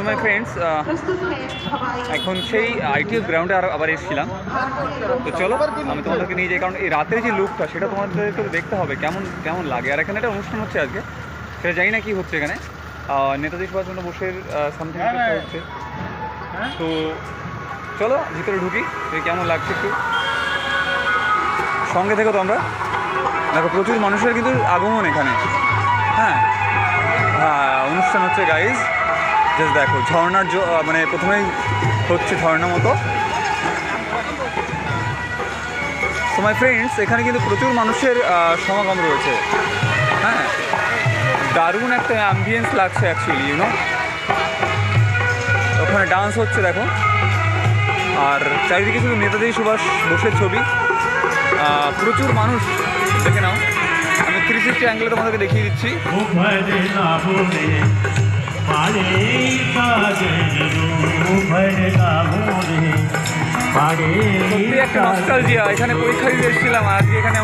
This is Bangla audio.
মাই ফ্রেন্ডস, এখন সেই আইটিএস গ্রাউন্ডে আবার এসেছিলাম। তো চলো আমি তোমাদেরকে নিয়ে যাই, কারণ এই রাতের যে লুকটা সেটা তোমাদেরকে দেখতে হবে কেমন লাগে। আর এখানে একটা অনুষ্ঠান হচ্ছে আজকে, সেটা জানি না কি হচ্ছে এখানে। নেতাজি সুভাষচন্দ্র বোসের সামথিং হচ্ছে। তো চলো ভিতরে ঢুকি, কেমন লাগছে একটু সঙ্গে থেকে। তো আমরা দেখো প্রচুর মানুষের কিন্তু আগমন এখানে। হ্যাঁ হ্যাঁ, অনুষ্ঠান হচ্ছে গাইজ। জাস্ট দেখো ঝর্নার মানে প্রথমেই হচ্ছে ঝর্ণা মতো। সো মাই ফ্রেন্ডস, এখানে কিন্তু প্রচুর মানুষের সমাগম রয়েছে। হ্যাঁ, দারুণ একটা অ্যাম্বিয়েন্স লাগছে অ্যাকচুয়ালি, ইউনো। ওখানে ডান্স হচ্ছে দেখো, আর চারিদিকে শুধু নেতাজি সুভাষ বোসের ছবি। প্রচুর মানুষ, দেখে নাও। আমি 360 অ্যাঙ্গেলে তোমাদেরকে দেখিয়ে দিচ্ছি। সত্যি একটা নস্টালজিয়া। এখানে পরীক্ষা দিতে এসেছিলাম, আজকে এখানে